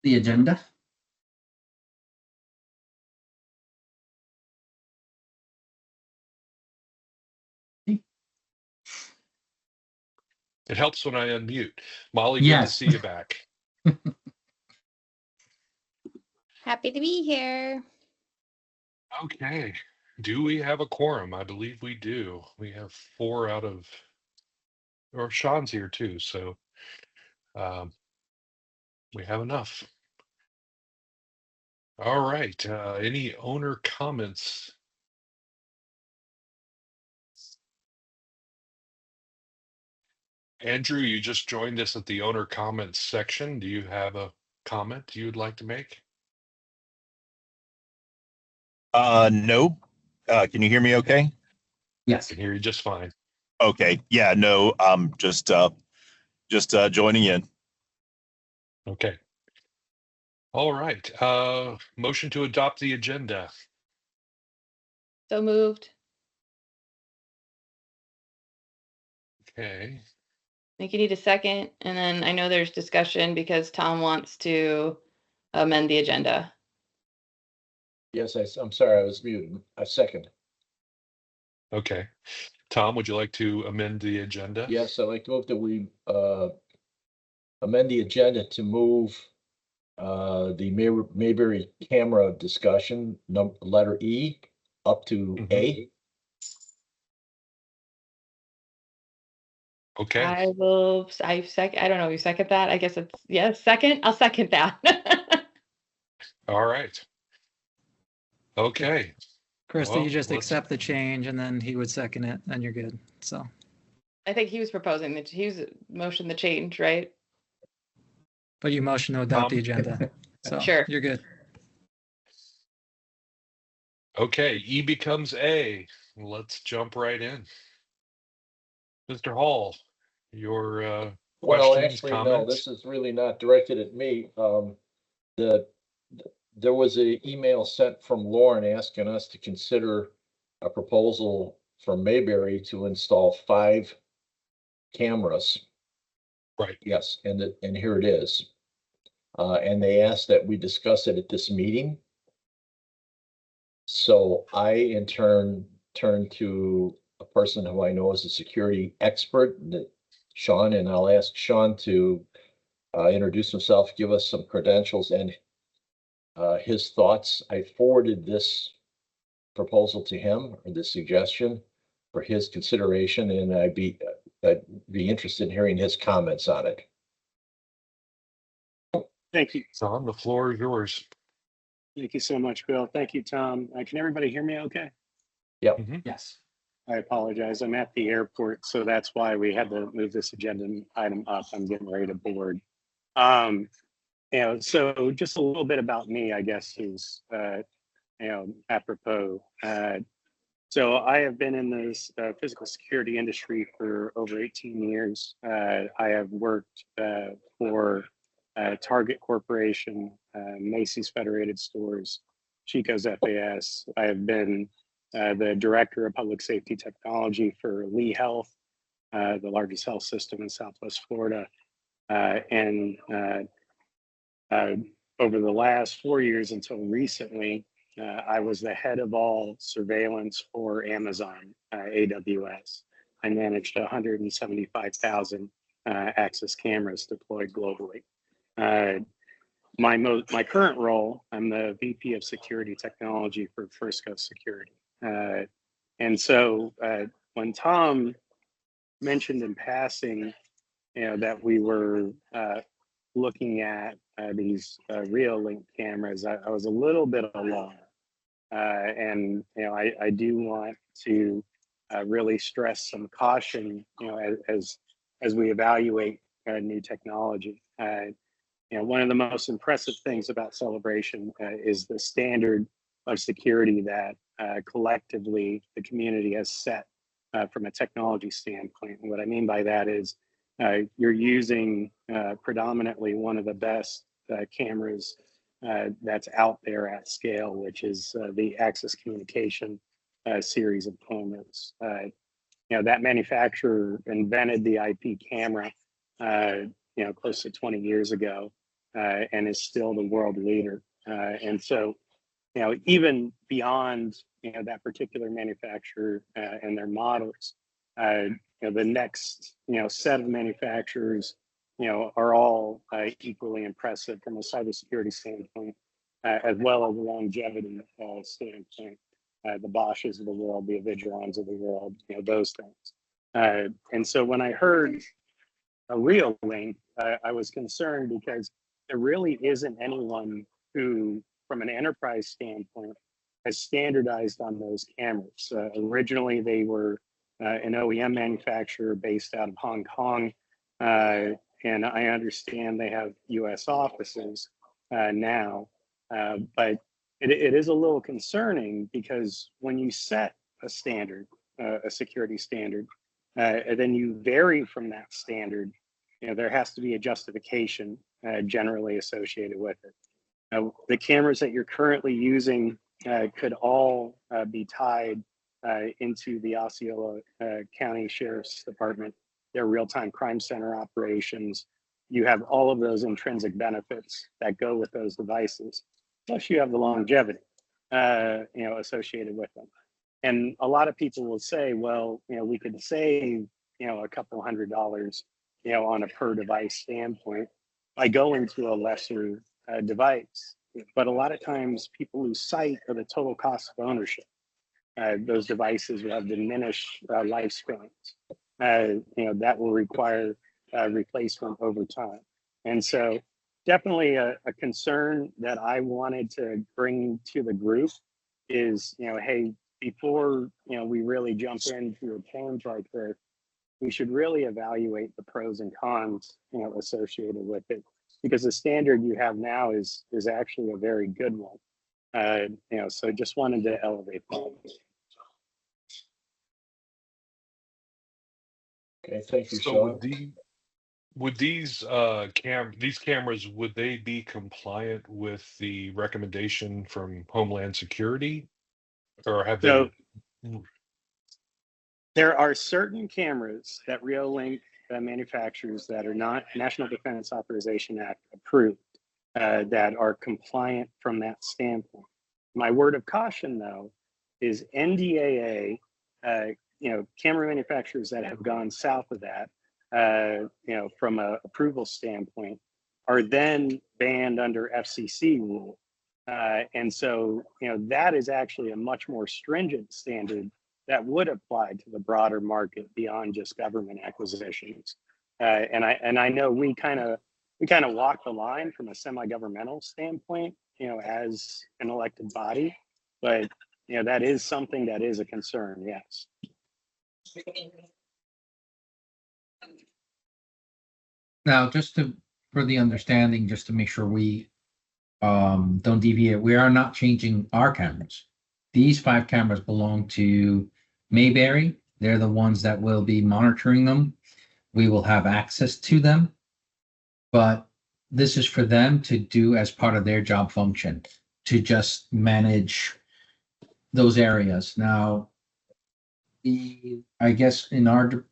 the agenda. It helps when I unmute. Molly, good to Yes. see you back. Happy to be here. Okay. Do we have a quorum? I believe we do. We have 4 out of, or Sean's here too, so we have enough. All right. Any owner comments? Andrew, you just joined us at the owner comments section. Do you have a comment you would like to make? No. Can you hear me okay? Yes. I can hear you just fine. Okay. Yeah, no, just joining in. Okay. All right. Motion to adopt the agenda. So moved. Okay. I think you need a second, and then I know there's discussion because Tom wants to amend the agenda. Yes, I'm sorry, I was muted. A second. Okay. Tom, would you like to amend the agenda? Yes, I'd like to move that we amend the agenda to move the Mayberry camera discussion, letter E, up to A. Okay. I don't know if you second that. I guess it's, yes, second. I'll second that. All right. Okay. Krista, Well, you just let's- accept the change and then he would second it, and you're good. So I think he was proposing that he was motion the change, right? but you motion to adopt the agenda. So Sure. you're good. Okay, E becomes A. Let's jump right in. Mr. Hall, your Well, questions, actually, comments? no, this is really not directed at me. There was an email sent from Lauren asking us to consider a proposal from Mayberry to install 5 cameras. Right. Yes, and here it is. And they asked that we discuss it at this meeting. So I, in turn, turned to a person who I know is a security expert, Sean, and I'll ask Sean to introduce himself, give us some credentials and his thoughts. I forwarded this proposal to him, or this suggestion, for his consideration, and I'd be interested in hearing his comments on it. Thank you. Tom, the floor is yours. Thank you so much, Bill. Thank you, Tom. Can everybody hear me okay? Yep. Yes. I apologize. I'm at the airport, so that's why we had to move this agenda item up. I'm getting ready to board. So just a little bit about me, I guess, is, apropos. So I have been in this physical security industry for over 18 years. I have worked for Target Corporation, Macy's Federated Stores, Chico's FAS. I have been the Director of Public Safety Technology for Lee Health, the largest health system in Southwest Florida. And over the last 4 years until recently, I was the head of all surveillance for Amazon, AWS. I managed 175,000 access cameras deployed globally. My current role, I'm the VP of Security Technology for First Coast Security. And so when Tom mentioned in passing, that we were looking at these Reolink cameras, I was a little bit alarmed. And I do want to really stress some caution, as we evaluate new technology. One of the most impressive things about Celebration is the standard of security that collectively the community has set from a technology standpoint. And what I mean by that is you're using predominantly one of the best cameras that's out there at scale, which is the Access Communication series of cameras. That manufacturer invented the IP camera, close to 20 years ago. and is still the world leader. And so, even beyond, that particular manufacturer and their models, the next, set of manufacturers, are all equally impressive from a cybersecurity standpoint, as well as a longevity standpoint. The Bosches of the world, the Avigilons of the world, those things. And so when I heard a Reolink, I was concerned because there really isn't anyone who, from an enterprise standpoint, has standardized on those cameras. Originally, they were an OEM manufacturer based out of Hong Kong. And I understand they have US offices now, but it is a little concerning because when you set a standard, a security standard, and then you vary from that standard, there has to be a justification generally associated with it. The cameras that you're currently using could all be tied into the Osceola County Sheriff's Department, their real-time crime center operations. You have all of those intrinsic benefits that go with those devices. Plus you have the longevity, associated with them. And a lot of people will say, well, we could save, a couple $100, on a per device standpoint by going to a lesser device. But a lot of times people lose sight of the total cost of ownership. Those devices will have diminished lifespans. That will require replacement over time. And so definitely a concern that I wanted to bring to the group is, hey, before, we really jump into a change like this, we should really evaluate the pros and cons, associated with it, because the standard you have now is actually a very good one. So just wanted to elevate that. Okay, thank you, So Sean. would these cameras, would they be compliant with the recommendation from Homeland Security, or have So they? there are certain cameras that Reolink manufactures that are not National Defense Authorization Act approved, that are compliant from that standpoint. My word of caution, though, is NDAA, camera manufacturers that have gone south of that, from a approval standpoint, are then banned under FCC rule. And so, that is actually a much more stringent standard that would apply to the broader market beyond just government acquisitions. And I know we kind of walk the line from a semi-governmental standpoint, as an elected body, but that is something that is a concern, yes. Now, for the understanding, just to make sure we don't deviate, we are not changing our cameras. These 5 cameras belong to Mayberry. They're the ones that will be monitoring them. We will have access to them, but this is for them to do as part of their job function, to just manage those areas. Now, I guess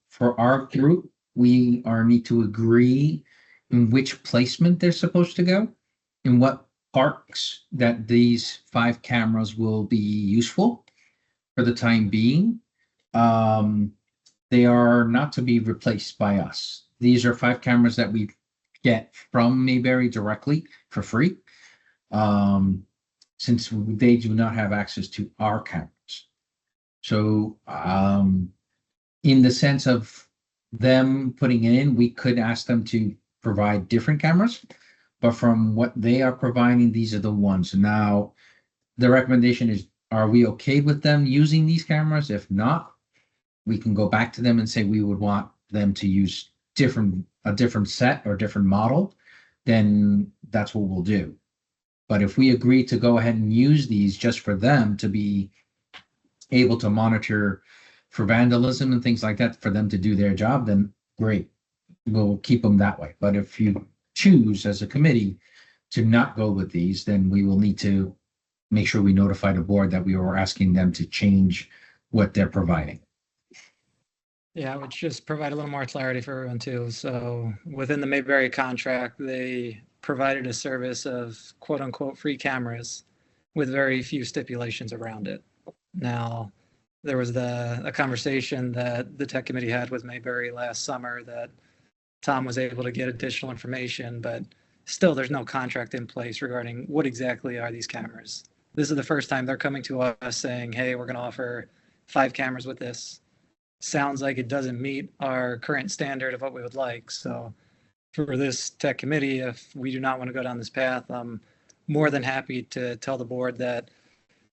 for our group, we need to agree in which placement they're supposed to go, in what parks that these 5 cameras will be useful for the time being. They are not to be replaced by us. These are 5 cameras that we get from Mayberry directly for free, since they do not have access to our cameras. So in the sense of them putting it in, we could ask them to provide different cameras, but from what they are providing, these are the ones. Now, the recommendation is, are we okay with them using these cameras? If not, we can go back to them and say we would want them to use a different set or different model, then that's what we'll do. But if we agree to go ahead and use these just for them to be able to monitor for vandalism and things like that, for them to do their job, then great, we'll keep them that way. But if you choose as a committee to not go with these, then we will need to make sure we notify the board that we were asking them to change what they're providing. Yeah, which just provide a little more clarity for everyone too. So within the Mayberry contract, they provided a service of quote unquote free cameras with very few stipulations around it. Now, there was a conversation that the tech committee had with Mayberry last summer that Tom was able to get additional information, but still there's no contract in place regarding what exactly are these cameras. This is the first time they're coming to us saying, hey, we're going to offer 5 cameras with this. Sounds like it doesn't meet our current standard of what we would like. So for this tech committee, if we do not want to go down this path, I'm more than happy to tell the board that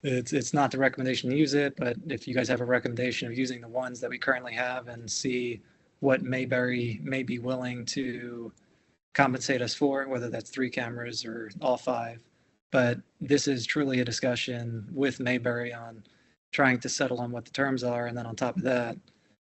it's not the recommendation to use it, but if you guys have a recommendation of using the ones that we currently have and see what Mayberry may be willing to compensate us for, whether that's 3 cameras or all 5. But this is truly a discussion with Mayberry on trying to settle on what the terms are. And then on top of that,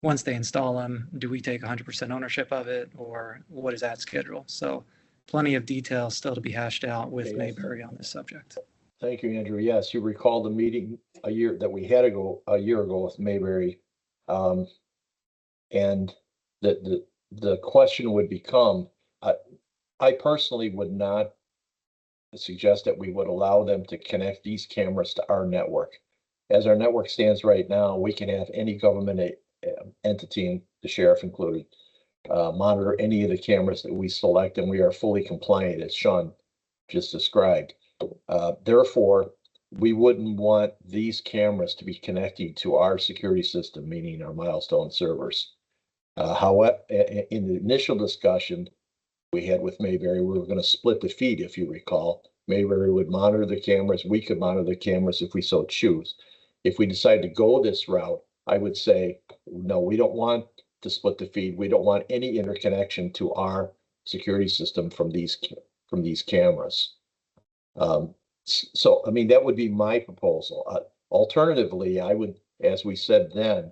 once they install them, do we take 100% ownership of it, or what is that schedule? So plenty of details still to be hashed out with Yes. Mayberry on this subject. Thank you, Andrew. Yes, you recall the meeting a year ago with Mayberry. And the question would become, I personally would not suggest that we would allow them to connect these cameras to our network. As our network stands right now, we can have any government entity, the sheriff included, monitor any of the cameras that we select, and we are fully compliant, as Sean just described. Therefore, we wouldn't want these cameras to be connected to our security system, meaning our Milestone servers. However, in the initial discussion we had with Mayberry, we were going to split the feed, if you recall. Mayberry would monitor the cameras. We could monitor the cameras if we so choose. If we decide to go this route, I would say, no, we don't want to split the feed. We don't want any interconnection to our security system from these cameras. So, I mean, that would be my proposal. Alternatively, I would, as we said then,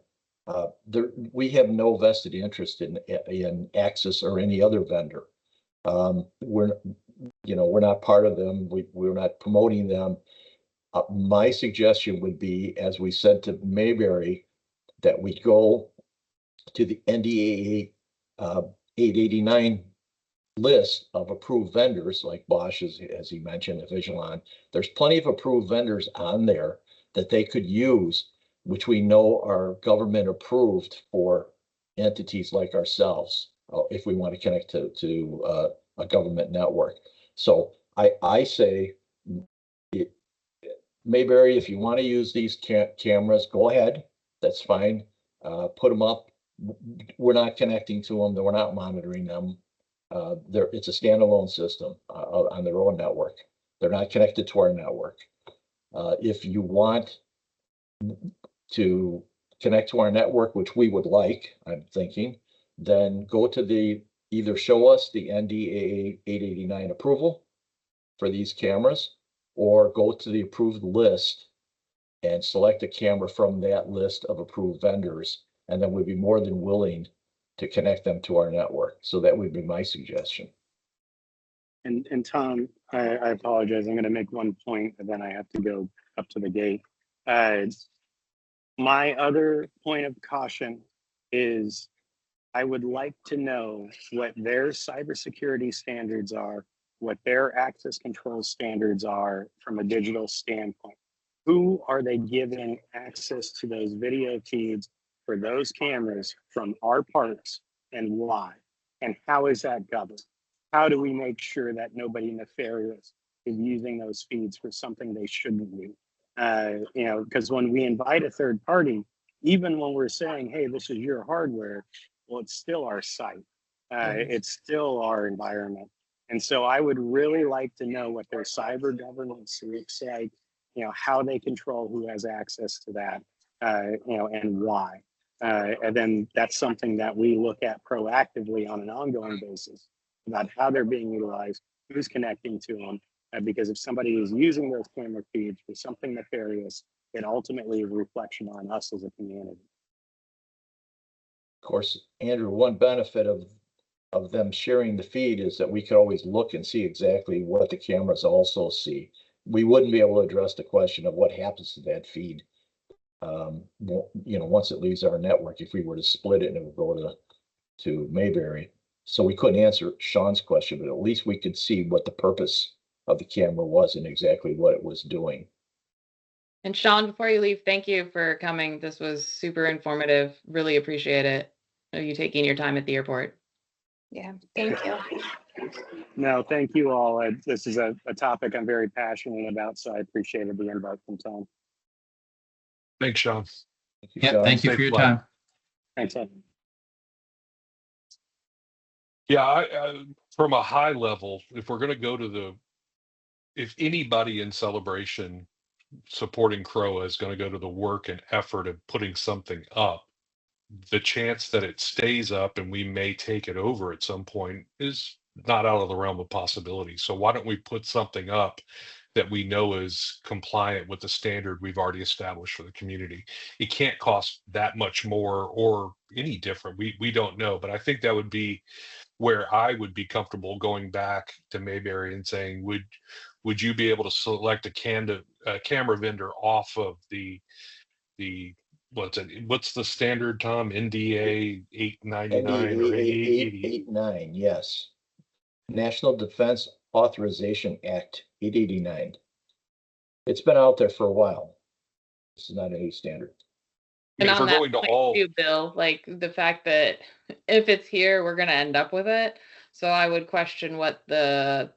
we have no vested interest in Axis or any other vendor. We're not part of them. We're not promoting them. My suggestion would be, as we said to Mayberry, that we go to the NDAA 889 list of approved vendors, like Bosch, as he mentioned, Avigilon. There's plenty of approved vendors on there that they could use, which we know are government approved for entities like ourselves, if we want to connect to a government network. So I say, Mayberry, if you want to use these cameras, go ahead. That's fine. Put them up. We're not connecting to them. We're not monitoring them. It's a standalone system on their own network. They're not connected to our network. If you want to connect to our network, which we would like, I'm thinking, then go to either show us the NDAA 889 approval for these cameras, or go to the approved list and select a camera from that list of approved vendors, and then we'd be more than willing to connect them to our network. So that would be my suggestion. And Tom, I apologize. I'm going to make one point, and then I have to go up to the gate. My other point of caution is I would like to know what their cybersecurity standards are, what their access control standards are from a digital standpoint. Who are they giving access to those video feeds for those cameras from our parks, and why? And how is that governed? How do we make sure that nobody nefarious is using those feeds for something they shouldn't be? Because when we invite a third party, even when we're saying, hey, this is your hardware, well, it's still our site. It's still our environment. And so I would really like to know what their cyber governance looks like, how they control who has access to that, and why. And then that's something that we look at proactively on an ongoing basis about how they're being utilized, who's connecting to them. Because if somebody is using those camera feeds for something nefarious, it ultimately is a reflection on us as a community. Of course, Andrew, one benefit of them sharing the feed is that we could always look and see exactly what the cameras also see. We wouldn't be able to address the question of what happens to that feed, once it leaves our network, if we were to split it and it would go to Mayberry. So we couldn't answer Sean's question, but at least we could see what the purpose of the camera was and exactly what it was doing. And Sean, before you leave, thank you for coming. This was super informative. Really appreciate it. You taking your time at the airport. Yeah, thank you. No, thank you all. This is a topic I'm very passionate about, so I appreciated the invite from Tom. Thanks, Sean. Thank you, Yeah, Sean. thank you for Safe your flight. time. Thanks, Ed. Yeah, from a high level, if we're going to go to if anybody in Celebration supporting CROA is going to go to the work and effort of putting something up, the chance that it stays up and we may take it over at some point is not out of the realm of possibility. So why don't we put something up that we know is compliant with the standard we've already established for the community? It can't cost that much more or any different. We don't know, but I think that would be where I would be comfortable going back to Mayberry and saying, would you be able to select a camera vendor off of the what's the standard, Tom? NDA 899 or 888? 889, yes. National Defense Authorization Act 889. It's been out there for a while. This is not a new standard. I mean, And if on we're that going to point all, too, Bill, like the fact that if it's here, we're gonna end up with it. So I would question what the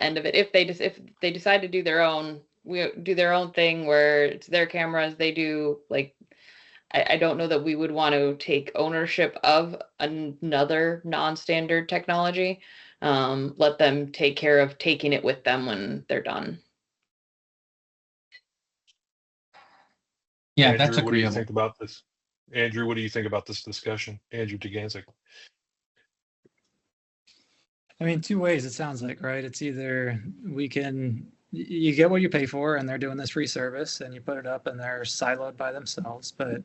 end of it, if they decide to do their own, we do their own thing where it's their cameras, they do like, I don't know that we would want to take ownership of another non-standard technology. Let them take care of taking it with them when they're done. Yeah, Andrew, that's what do you agreeable. think about this? Andrew, what do you think about this discussion? Andrew Tagancic. I mean, two ways it sounds like, right? It's either you get what you pay for and they're doing this free service and you put it up and they're siloed by themselves. But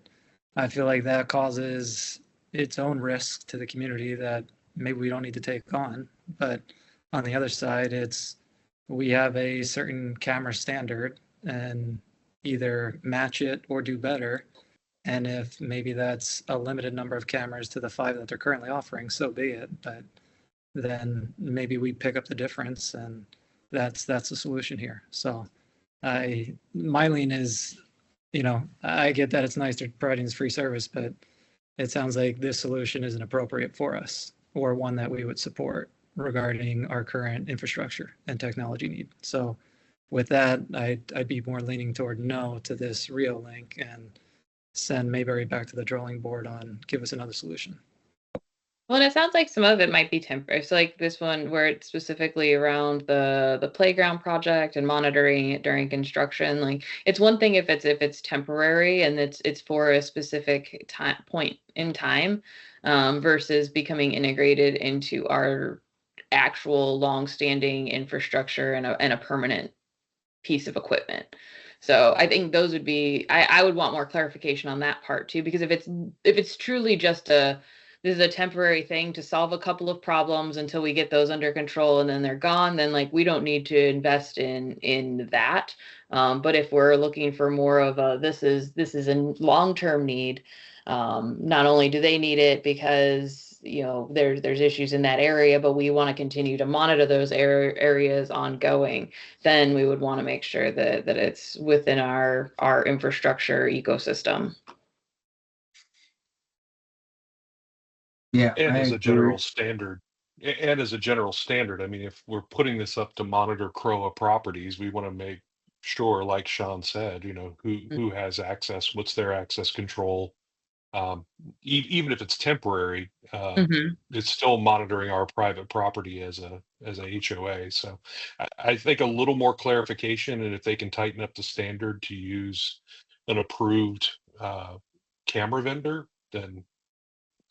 I feel like that causes its own risk to the community that maybe we don't need to take on. But on the other side, we have a certain camera standard and either match it or do better. And if maybe that's a limited number of cameras to the 5 that they're currently offering, so be it. But then maybe we pick up the difference, and that's the solution here. So my lean is, I get that it's nice they're providing this free service, but it sounds like this solution isn't appropriate for us or one that we would support regarding our current infrastructure and technology need. So with that, I'd be more leaning toward no to this Reolink and send Mayberry back to the drawing board on give us another solution. Well, and it sounds like some of it might be temporary. So like this one where it's specifically around the playground project and monitoring it during construction. Like it's one thing if it's temporary and it's for a specific point in time, versus becoming integrated into our actual long-standing infrastructure and a permanent piece of equipment. So I think those would be, I would want more clarification on that part too, because if it's truly just this is a temporary thing to solve a couple of problems until we get those under control and then they're gone, then like we don't need to invest in that. But if we're looking for more of this is a long-term need, not only do they need it because there's issues in that area, but we want to continue to monitor those areas ongoing, then we would want to make sure that it's within our infrastructure ecosystem. Yeah, And I as a agree. general standard, I mean, if we're putting this up to monitor CROA properties, we want to make sure, like Sean said, who has access, what's their access control. Even if it's temporary, it's still monitoring our private property as a HOA. So I think a little more clarification, and if they can tighten up the standard to use an approved camera vendor, then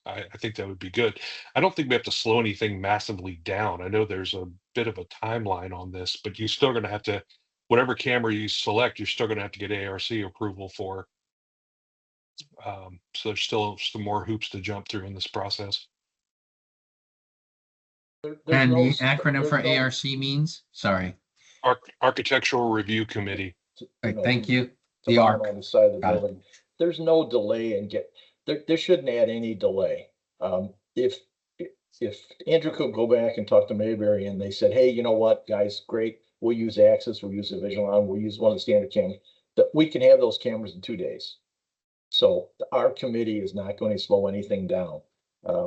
I think that would be good. I don't think we have to slow anything massively down. I know there's a bit of a timeline on this, but you're still going to have to, whatever camera you select, you're still going to have to get ARC approval for. So there's still some more hoops to jump through in this process. And the acronym for ARC means? Sorry. Architectural Review Committee. Right, thank you. The The ARC. on the side of the Got it. building. There's no delay in there shouldn't add any delay. If if Andrew could go back and talk to Mayberry and they said, hey, you know what, guys, great, we'll use Axis, we'll use the Vigilon, we'll use one of the standard cameras, that we can have those cameras in 2 days. So our committee is not going to slow anything down.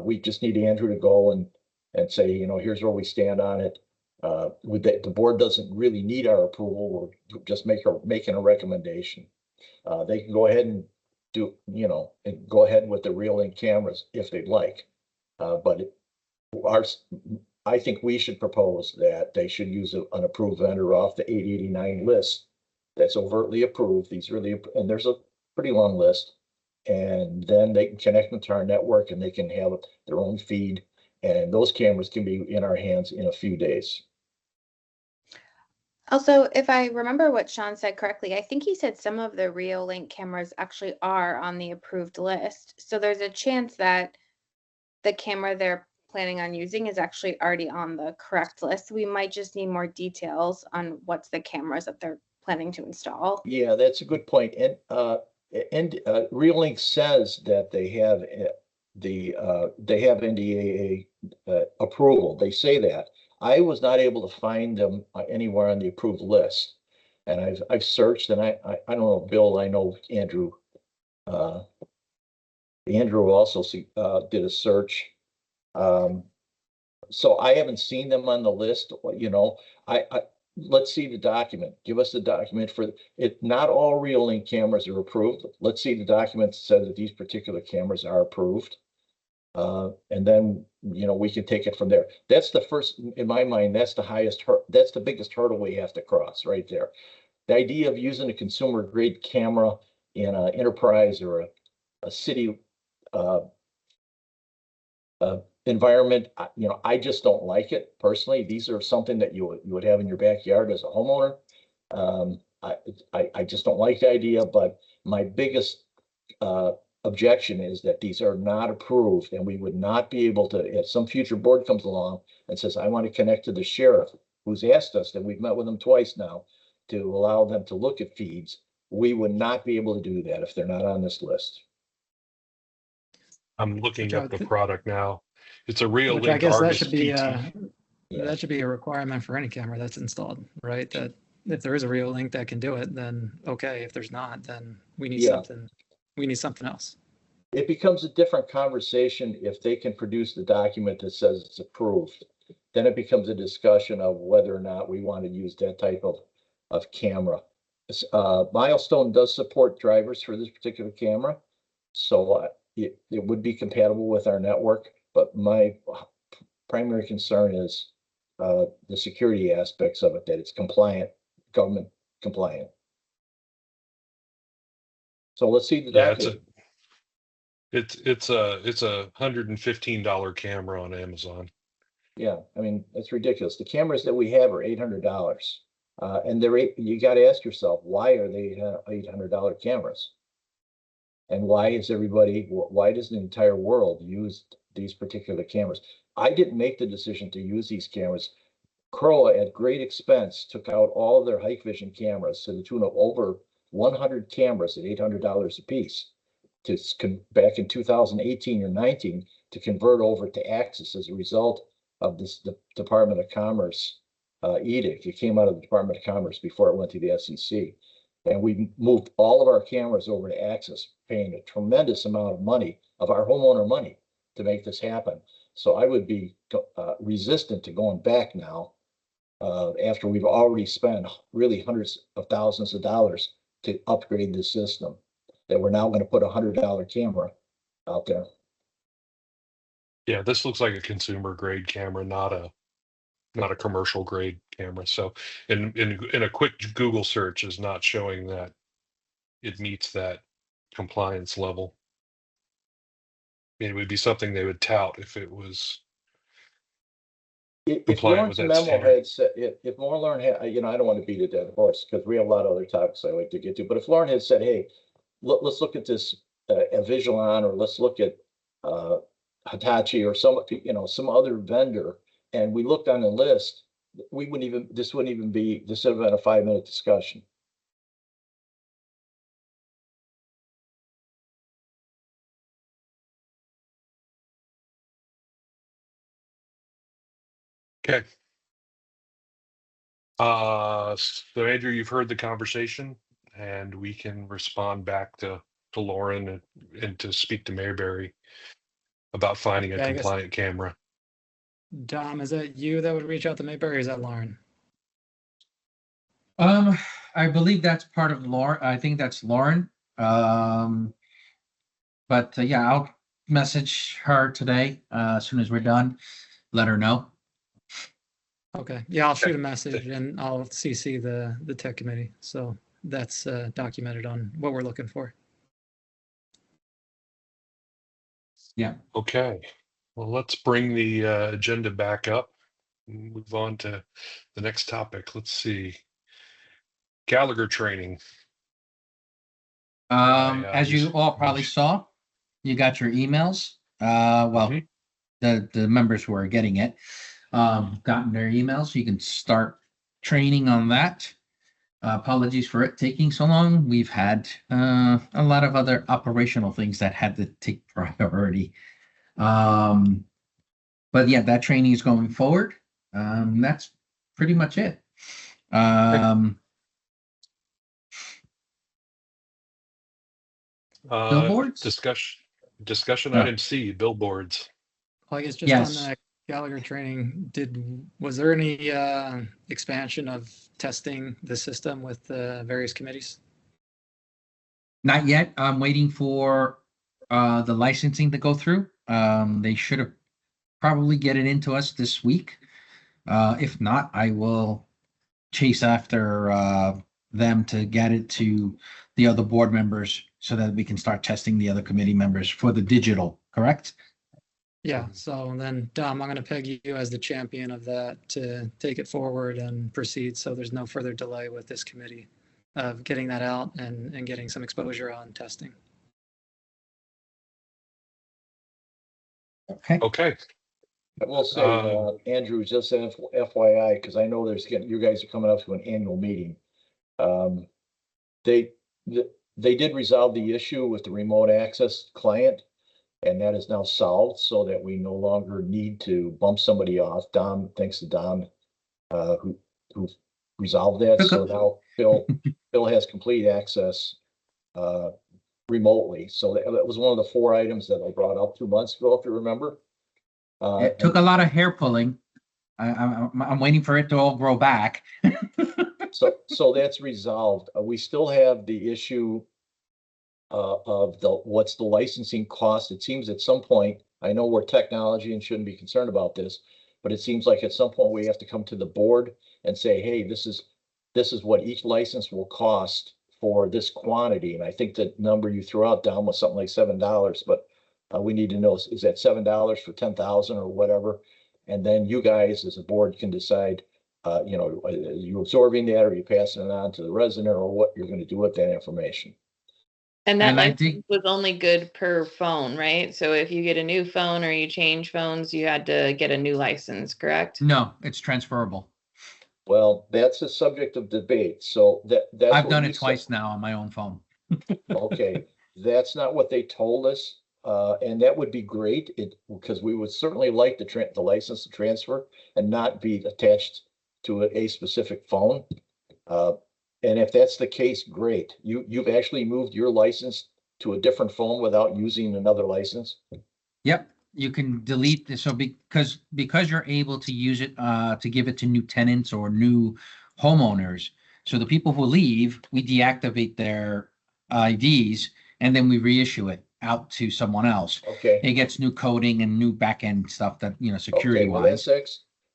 We just need Andrew to go and say, you know, here's where we stand on it. With that, the board doesn't really need our approval. We're just making a recommendation. They can go ahead and do, you know, and go ahead with the Real-Ink cameras if they'd like. But I think we should propose that they should use an approved vendor off the 889 list that's overtly approved. And there's a pretty long list. And then they can connect them to our network and they can have their own feed. And those cameras can be in our hands in a few days. Also, if I remember what Sean said correctly, I think he said some of the Reolink cameras actually are on the approved list. So there's a chance that the camera they're planning on using is actually already on the correct list. We might just need more details on what's the cameras that they're planning to install. Yeah, that's a good point. And Reolink says that they have NDAA approval. They say that. I was not able to find them anywhere on the approved list. And I've searched and I don't know, Bill, I know Andrew. Andrew also did a search. So I haven't seen them on the list, you know. Let's see the document. Give us the document for it. Not all Reolink cameras are approved. Let's see the document that says that these particular cameras are approved. And then, you know, we can take it from there. That's the first, in my mind, that's the biggest hurdle we have to cross right there. The idea of using a consumer grade camera in an enterprise or a city environment, you know, I just don't like it personally. These are something that you would have in your backyard as a homeowner. I just don't like the idea, but my biggest objection is that these are not approved and we would not be able to, if some future board comes along and says, I want to connect to the sheriff, who's asked us, and we've met with them twice now, to allow them to look at feeds, we would not be able to do that if they're not on this list. I'm looking Which I up the would product now. It's a Which I Reolink guess that Argus should be PT. that should be a requirement for any camera that's installed, right? That if there is a Reolink that can do it, then okay. If there's not, then we need Yeah. something else. It becomes a different conversation if they can produce the document that says it's approved. Then it becomes a discussion of whether or not we want to use that type of camera. Milestone does support drivers for this particular camera, so it would be compatible with our network. But my primary concern is the security aspects of it, that it's compliant, government compliant. So let's see the Yeah, document. it's a $115 camera on Amazon. Yeah, I mean, it's ridiculous. The cameras that we have are $800. And you got to ask yourself, why are they $800 cameras? And why does the entire world use these particular cameras? I didn't make the decision to use these cameras. Crowa, at great expense, took out all of their Hikvision cameras to the tune of over 100 cameras at $800 a piece back in 2018 or 19 to convert over to Axis as a result of this Department of Commerce edict. It came out of the Department of Commerce before it went to the SEC. And we moved all of our cameras over to Axis, paying a tremendous amount of money, of our homeowner money, to make this happen. So I would be resistant to going back now after we've already spent really hundreds of thousands of dollars to upgrade the system, that we're now going to put $100 camera out there. Yeah, this looks like a consumer grade camera, not a commercial grade camera. So in a quick Google search is not showing that it meets that compliance level. I mean, it would be something they would tout if it was If compliant Lauren's with that memo standard. had said, if Lauren had, you know, I don't want to beat a dead horse because we have a lot of other topics I like to get to, but if Lauren had said, hey, let's look at this Vigilon, or let's look at Hitachi or some other vendor, and we looked on the list, this would have been a 5-minute discussion. Okay. So Andrew, you've heard the conversation, and we can respond back to Lauren and to speak to Mayberry about finding a Yeah, I guess, compliant camera. Dom, is that you that would reach out to Mayberry, or is that Lauren? I believe that's part of Lauren. I think that's Lauren. But yeah, I'll message her today as soon as we're done. Let her know. Okay, yeah, I'll shoot a message and I'll CC the tech committee. So that's documented on what we're looking for. Yeah. Okay. Well, let's bring the agenda back up and move on to the next topic. Let's see. Gallagher training. As you all probably saw, you got your emails. Well, Mhm. the members who are getting it, gotten their emails. You can start training on that. Apologies for it taking so long. We've had a lot of other operational things that had to take priority. But yeah, that training is going forward. That's pretty much it. Billboards? Discussion Oh. item C, billboards. Well, I guess just Yes. on that Gallagher training, was there any expansion of testing the system with the various committees? Not yet. I'm waiting for the licensing to go through. They should have probably get it into us this week. If not, I will chase after them to get it to the other board members so that we can start testing the other committee members for the digital, correct? Yeah, so then Dom, I'm going to peg you as the champion of that to take it forward and proceed. So there's no further delay with this committee of getting that out and getting some exposure on testing. Okay. Okay. I will say, Andrew, just an FYI, because I know you guys are coming up to an annual meeting. They did resolve the issue with the remote access client, and that is now solved so that we no longer need to bump somebody off. Dom, thanks to Dom, who resolved that. So now Bill has complete access remotely. So that was one of the 4 items that I brought up 2 months ago, if you remember. It took a lot of hair pulling. I'm waiting for it to all grow back. So that's resolved. We still have the issue of what's the licensing cost. It seems at some point, I know we're technology and shouldn't be concerned about this, but it seems like at some point we have to come to the board and say, hey, this is what each license will cost for this quantity. And I think the number you threw out, Dom, was something like $7, but we need to know, is that $7 for 10,000 or whatever? And then you guys as a board can decide, are you absorbing that, or are you passing it on to the resident, or what you're going to do with that information? And that And I license think- was only good per phone, right? So if you get a new phone or you change phones, you had to get a new license, correct? No, it's transferable. Well, that's a subject of debate. So that's I've what done you it said. twice now on my own phone. Okay, that's not what they told us. And that would be great, because we would certainly like the license to transfer and not be attached to a specific phone. And if that's the case, great. You've actually moved your license to a different phone without using another license? Yep, you can delete this. So because you're able to use it to give it to new tenants or new homeowners. So the people who leave, we deactivate their IDs and then we reissue it out to someone else. Okay. It gets new coding and new backend stuff that, security Okay, well, wise.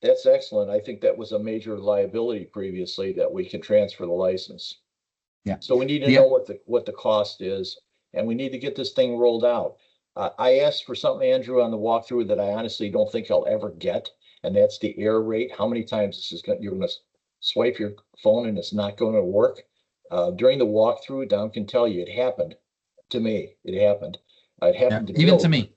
that's excellent. I think that was a major liability previously, that we can transfer the license. Yeah. So we need to know what the cost is, and we need to get this thing rolled out. I asked for something, Andrew, on the walkthrough that I honestly don't think I'll ever get, and that's the error rate. How many times you're gonna swipe your phone and it's not going to work? During the walkthrough, Dom can tell you, it happened to me. It happened. It happened to Even Bill. to me.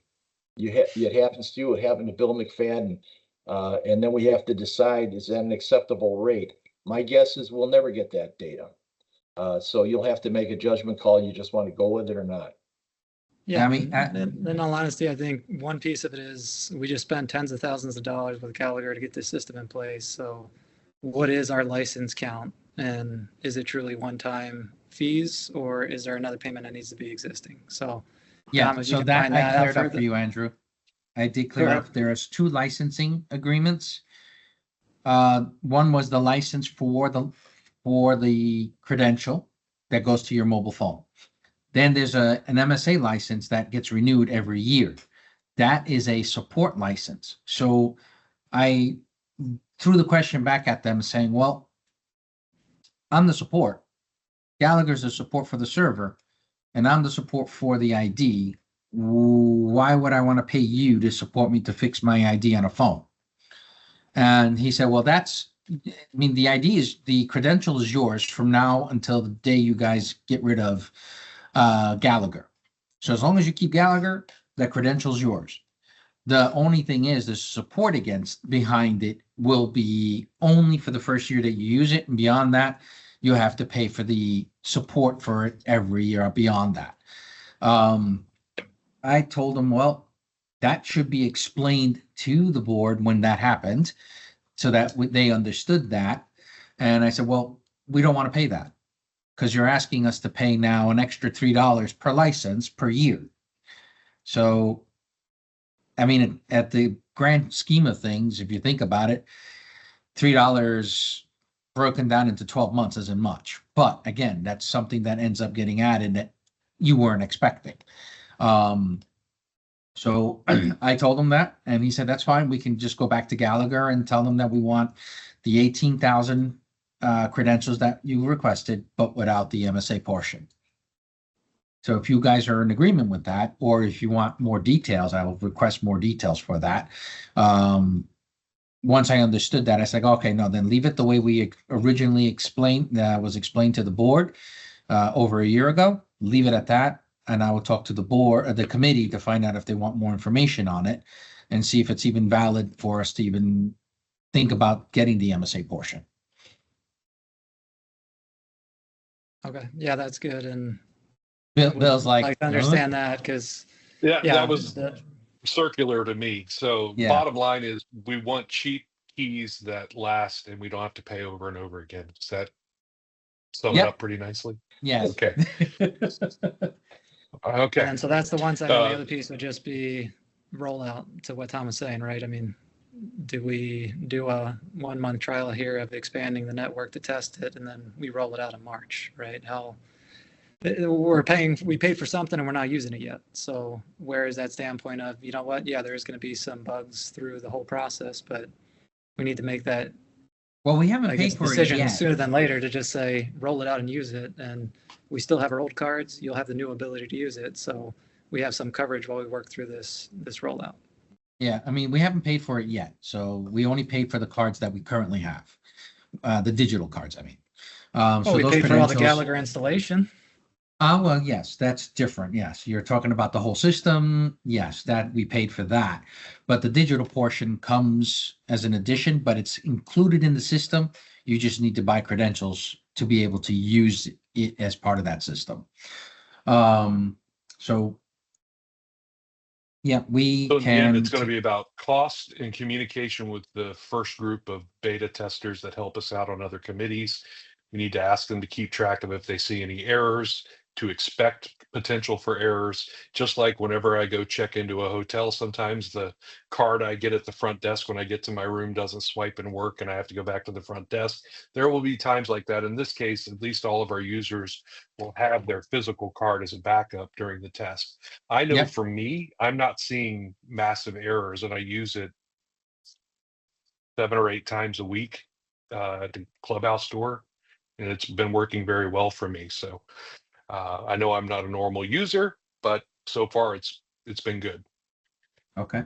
It happens to you. It happened to Bill McFadden. And then we have to decide, is that an acceptable rate? My guess is we'll never get that data. So you'll have to make a judgment call. You just want to go with it or not. Yeah, I mean, in all honesty, I think one piece of it is we just spent tens of thousands of dollars with Gallagher to get this system in place. So what is our license count? And is it truly one-time fees, or is there another payment that needs to be existing? So yeah, if you so can that find I that out cleared up for further- you, Andrew. I did clear Go up, there is 2 licensing agreements. One was the license for the credential that goes to your mobile phone. Then there's an MSA license that gets renewed every year. That is a support license. So I threw the question back at them saying, well, I'm the support. Gallagher's the support for the server, and I'm the support for the ID. Why would I want to pay you to support me to fix my ID on a phone? And he said, well, the ID is, the credential is yours from now until the day you guys get rid of Gallagher. So as long as you keep Gallagher, the credential is yours. The only thing is the support behind it will be only for the first year that you use it. And beyond that, you have to pay for the support for it every year beyond that. I told them, well, that should be explained to the board when that happened so that they understood that. And I said, well, we don't want to pay that because you're asking us to pay now an extra $3 per license per year. So, I mean, at the grand scheme of things, if you think about it, $3 broken down into 12 months isn't much. But again, that's something that ends up getting added that you weren't expecting. So I told him that, and he said, that's fine. We can just go back to Gallagher and tell them that we want the 18,000 credentials that you requested, but without the MSA portion. So if you guys are in agreement with that, or if you want more details, I will request more details for that. Once I understood that, I said, okay, no, then leave it the way we originally explained, was explained to the board over a year ago. Leave it at that. And I will talk to the board, the committee, to find out if they want more information on it and see if it's even valid for us to even think about getting the MSA portion. Okay, yeah, that's good. And Bill's like, I understand that because Yeah, yeah, that was circular to me. So Yeah. bottom line is we want cheap keys that last and we don't have to pay over and over again. Does that sum it Yep. up pretty nicely? yes. Okay. Okay. And so that's the one side. And the Uh, other piece would just be rollout to what Tom was saying, right? I mean, do we do a 1 month trial here of expanding the network to test it, and then we roll it out in March, right? We paid for something and we're not using it yet. So where is that standpoint of, you know what? Yeah, there's going to be some bugs through the whole process, but we need to make that, Well, we haven't I paid guess, for it decision yet. sooner than later to just say, roll it out and use it. And we still have our old cards. You'll have the new ability to use it. So we have some coverage while we work through this rollout. Yeah, I mean, we haven't paid for it yet. So we only paid for the cards that we currently have. The digital cards, I mean. So We those paid for all the credentials- Gallagher installation. Well, yes, that's different. Yes, you're talking about the whole system. Yes, that we paid for that. But the digital portion comes as an addition, but it's included in the system. You just need to buy credentials to be able to use it as part of that system. So yeah, we So in the end, can. it's going to be about cost and communication with the first group of beta testers that help us out on other committees. We need to ask them to keep track of if they see any errors, to expect potential for errors. Just like whenever I go check into a hotel, sometimes the card I get at the front desk when I get to my room doesn't swipe and work and I have to go back to the front desk. There will be times like that. In this case, at least all of our users will have their physical card as a backup during the test. I know Yep. for me, I'm not seeing massive errors and I use it 7 or 8 times a week at the Clubhouse store, and it's been working very well for me. So I know I'm not a normal user, but so far it's been good. Okay.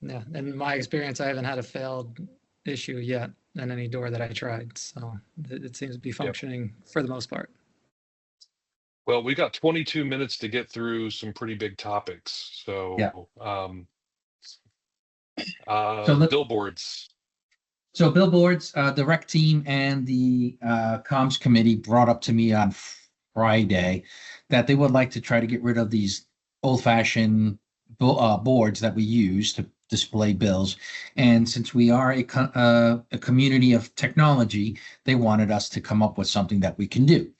Yeah, in my experience, I haven't had a failed issue yet in any door that I tried. So it seems to be functioning for the most part. Well, we got 22 minutes to get through some pretty big topics. So, Yeah. let's- Billboards. So billboards, the rec team and the comms committee brought up to me on Friday that they would like to try to get rid of these old-fashioned boards that we use to display bills. And since we are a community of technology, they wanted us to come up with something that we can do.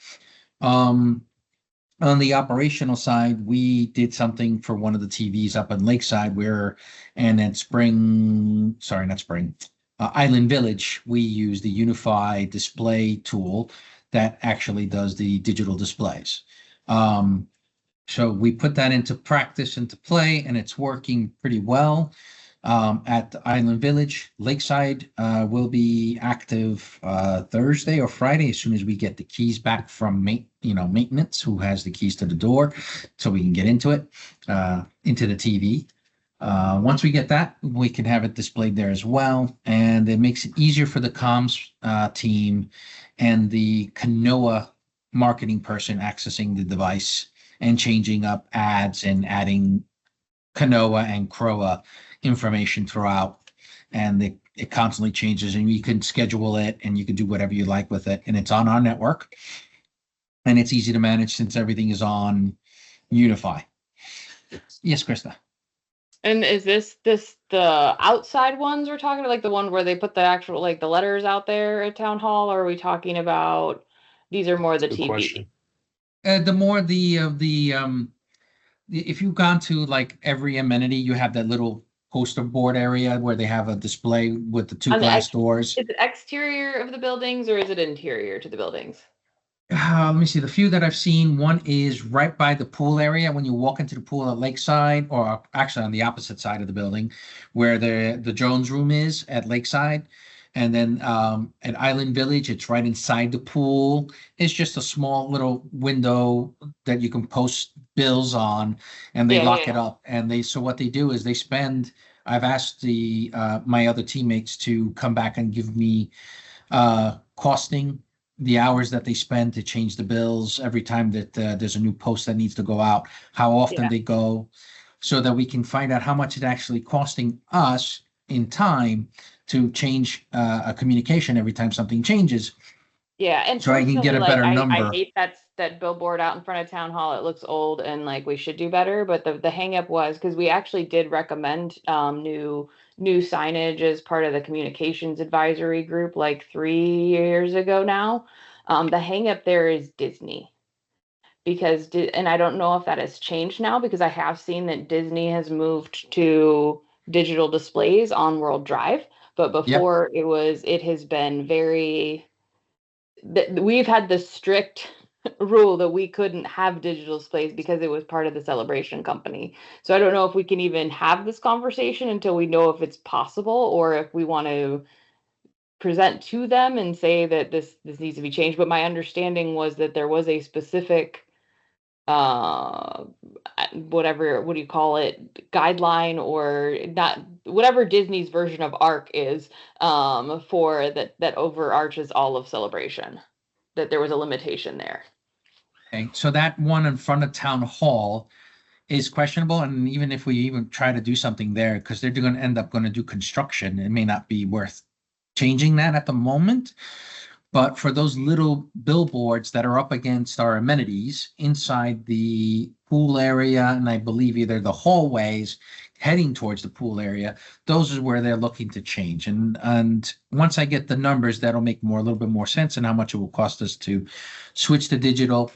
On the operational side, we did something for one of the TVs up in Lakeside and at Island Village, we use the unified display tool that actually does the digital displays. So we put that into practice, into play, and it's working pretty well. At the Island Village, Lakeside will be active Thursday or Friday as soon as we get the keys back from maintenance, who has the keys to the door, so we can get into it, into the TV. Once we get that, we can have it displayed there as well, and it makes it easier for the comms team and the Kanoa marketing person accessing the device and changing up ads and adding Kanoa and Croa information throughout, and it constantly changes, and you can schedule it and you can do whatever you like with it, and it's on our network, and it's easy to manage since everything is on Unify. Yes, Krista. And is this the outside ones we're talking about, like the one where they put the actual, like the letters out there at town hall, or are we talking about these are more the Good TV? question. If you've gone to like every amenity, you have that little poster board area where they have a display with the two On the glass doors. Is it exterior of the buildings or is it interior to the buildings? Let me see. The few that I've seen, one is right by the pool area when you walk into the pool at Lakeside, or actually on the opposite side of the building, where the Jones room is at Lakeside. And then at Island Village, it's right inside the pool. It's just a small little window that you can post bills on, and they lock it up. And so what they do is I've asked my other teammates to come back and give me costing, the hours that they spend to change the bills every time that there's a new post that needs to go out, how often they go, so that we can find out how much it's actually costing us in time to change a communication every time something changes. Yeah, and so I can get a better number. I hate that billboard out in front of town hall. It looks old and like we should do better. But the hang up was because we actually did recommend new signage as part of the communications advisory group like 3 years ago now. The hang up there is Disney. And I don't know if that has changed now, because I have seen that Disney has moved to digital displays on World Drive. But before it has been we've had the strict rule that we couldn't have digital displays because it was part of the celebration company. So I don't know if we can even have this conversation until we know if it's possible, or if we want to present to them and say that this needs to be changed. But my understanding was that there was a specific what do you call it, guideline, or not, whatever Disney's version of ARC is, for that overarches all of celebration, that there was a limitation there. Okay, so that one in front of town hall is questionable, and even if we even try to do something there, because they're going to end up going to do construction, it may not be worth changing that at the moment. But for those little billboards that are up against our amenities inside the pool area, and I believe either the hallways heading towards the pool area, those is where they're looking to change. And once I get the numbers, that'll make a little bit more sense, and how much it will cost us to switch to digital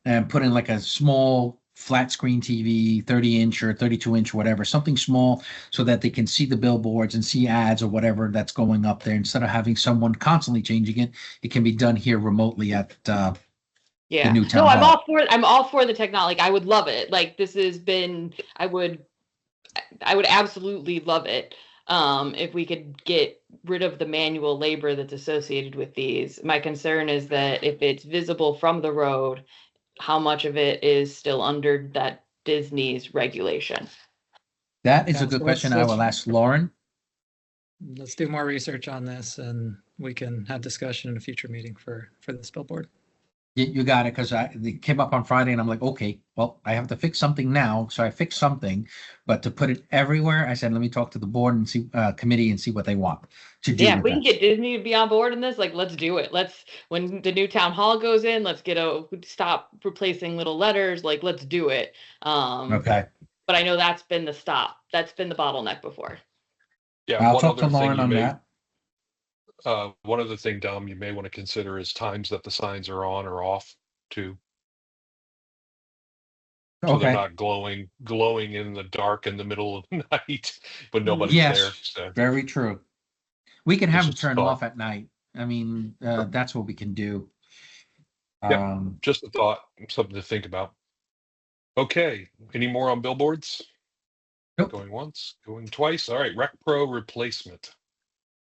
and put in like a small flat screen TV, 30-inch or 32-inch, whatever, something small, so that they can see the billboards and see ads or whatever that's going up there. Instead of having someone constantly changing it, it can be done here remotely at the new town hall. I'm all for the technology. Like, I would love it. Like, this has been, I would absolutely love it. If we could get rid of the manual labor that's associated with these. My concern is that if it's visible from the road, how much of it is still under that Disney's regulation? That is a good question. I will ask Lauren. Let's do more research on this, and we can have discussion in a future meeting for this billboard. You got it, because it came up on Friday and I'm like, okay, well, I have to fix something now. So I fixed something, but to put it everywhere, I said, let me talk to the board and see, committee and see what they want to do. Yeah, with we can that. get Disney to be on board in this. Like, let's do it. Let's, when the new town hall goes in, let's stop replacing little letters. Like, let's do it. Okay, But I know that's been the stop. That's been the bottleneck before. Yeah, I'll one talk to other thing Lauren you on may, that. one other thing, Dom, you may want to consider is times that the signs are on or off too. So they're Okay, not glowing in the dark in the middle of the night when nobody's yes, there. So very true. We can have It's them just turn a thought. off at night. I mean, that's what we can do. Yep. Um, just a thought, something to think about. Okay, any more on billboards? Nope. Going once, going twice. All right, Rec Pro replacement.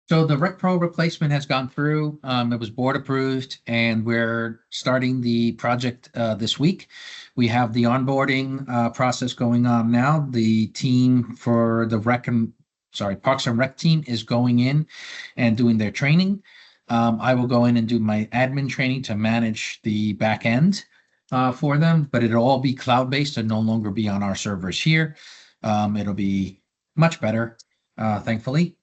So the Rec Pro replacement has gone through. It was board approved, and we're starting the project this week. We have the onboarding process going on now. The team for the Parks and Rec team is going in and doing their training. I will go in and do my admin training to manage the back end for them, but it'll all be cloud-based and no longer be on our servers here. It'll be much better, thankfully.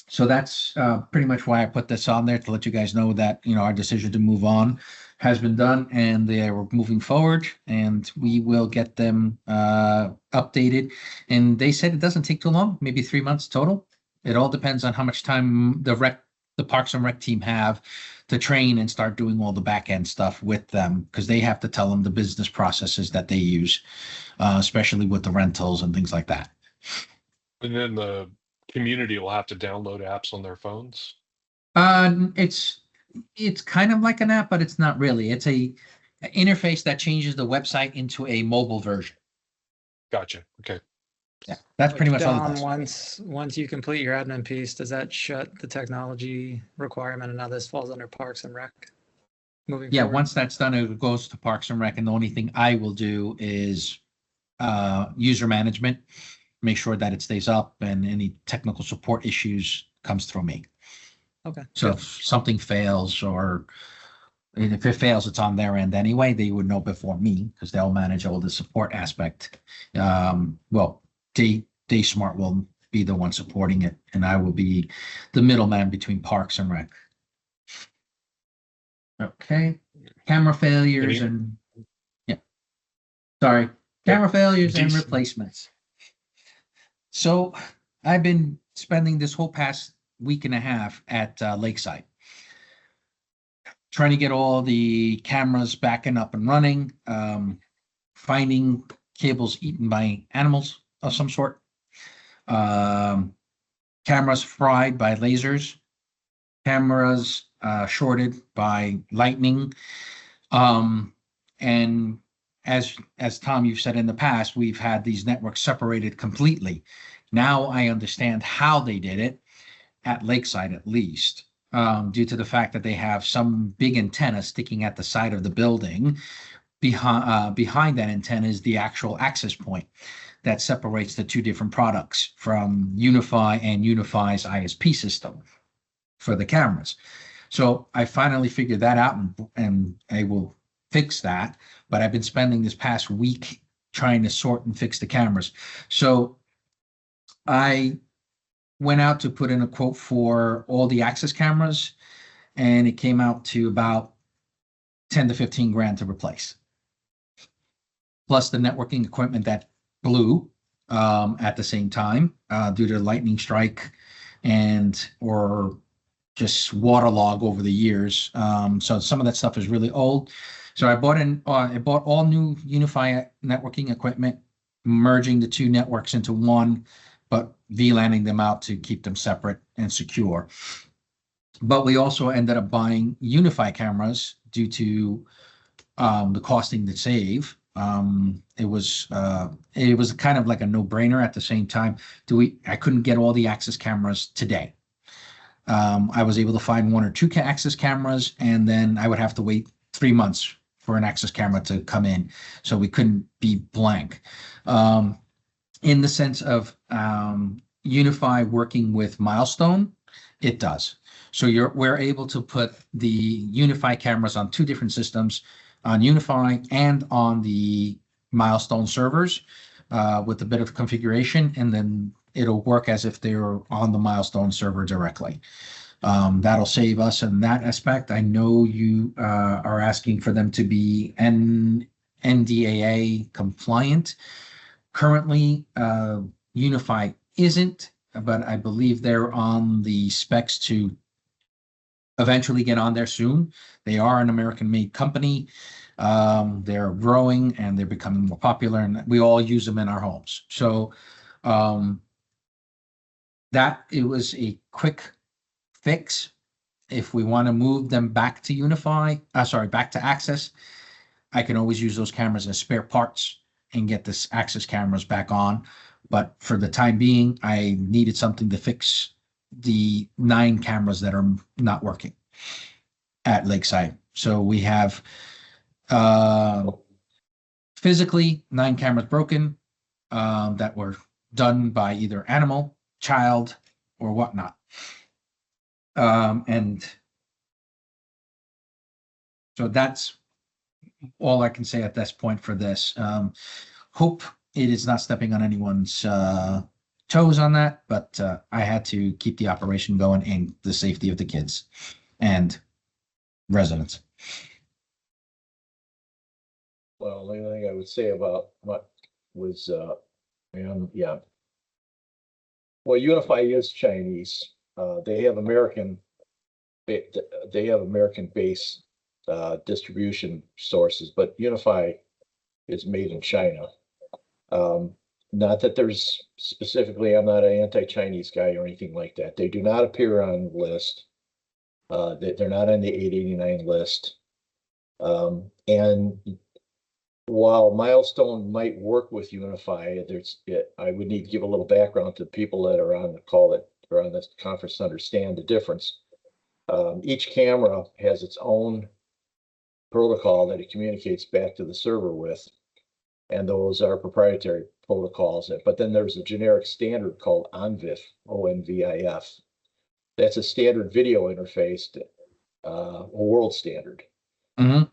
So that's pretty much why I put this on there, to let you guys know that, our decision to move on has been done and they are moving forward, and we will get them updated. And they said it doesn't take too long, maybe 3 months total. It all depends on how much time the Parks and Rec team have to train and start doing all the back end stuff with them, because they have to tell them the business processes that they use, especially with the rentals and things like that. And then the community will have to download apps on their phones. It's kind of like an app, but it's not really. It's a interface that changes the website into a mobile version. Gotcha. Okay. Yeah, that's pretty much all it Dom, does. once you complete your admin piece, does that shut the technology requirement, and now this falls under Parks and Rec? Moving Yeah, forward? once that's done, it goes to Parks and Rec, and the only thing I will do is user management, make sure that it stays up, and any technical support issues comes through me. Okay. So good. if something fails, and if it fails, it's on their end anyway, they would know before me, because they'll manage all the support aspect. Well, Day Smart will be the one supporting it, and I will be the middleman between Parks and Rec. Okay, camera failures and camera failures and Decent. replacements. So I've been spending this whole past week and a half at Lakeside, trying to get all the cameras back and up and running, finding cables eaten by animals of some sort, cameras fried by lasers, cameras shorted by lightning, and as Tom, you've said in the past, we've had these networks separated completely. Now I understand how they did it, at Lakeside at least, due to the fact that they have some big antenna sticking at the side of the building. Behind that antenna is the actual access point that separates the two different products from Unify and Unify's ISP system for the cameras. So I finally figured that out, and I will fix that. But I've been spending this past week trying to sort and fix the cameras. So I went out to put in a quote for all the access cameras, and it came out to about 10 to 15 grand to replace. Plus the networking equipment that blew at the same time due to lightning strike or just waterlog over the years. So some of that stuff is really old. So I bought all new Unify networking equipment, merging the two networks into one, but VLANing them out to keep them separate and secure. But we also ended up buying Unify cameras due to the costing to save. It was kind of like a no-brainer at the same time. I couldn't get all the access cameras today. I was able to find 1 or 2 access cameras, and then I would have to wait 3 months for an access camera to come in. So we couldn't be blank. In the sense of Unify working with Milestone, It does. So we're able to put the Unify cameras on two different systems, on Unify and on the Milestone servers, with a bit of configuration, and then it'll work as if they were on the Milestone server directly. That'll save us in that aspect. I know you are asking for them to be NDAA compliant. Currently, Unify isn't, but I believe they're on the specs to eventually get on there soon. They are an American-made company. They're growing and they're becoming more popular, and we all use them in our homes. So that it was a quick fix. If we want to move them back to Unify, back to Access, I can always use those cameras as spare parts and get this Access cameras back on. But for the time being, I needed something to fix the 9 cameras that are not working at Lakeside. So we have physically 9 cameras broken that were done by either animal, child, or whatnot. And so that's all I can say at this point for this. Hope it is not stepping on anyone's toes on that, but I had to keep the operation going and the safety of the kids and residents. Well, the only thing I would say about what was, yeah. Well, Unify is Chinese. They have American base distribution sources, but Unify is made in China. Not that there's specifically, I'm not an anti-Chinese guy or anything like that. They do not appear on the list. They're not on the 889 list. And while Milestone might work with Unify, I would need to give a little background to people that are on the call that are on this conference to understand the difference. Each camera has its own protocol that it communicates back to the server with, and those are proprietary protocols. But then there's a generic standard called ONVIF, ONVIF. That's a standard video interface, a world standard. Mm-hmm.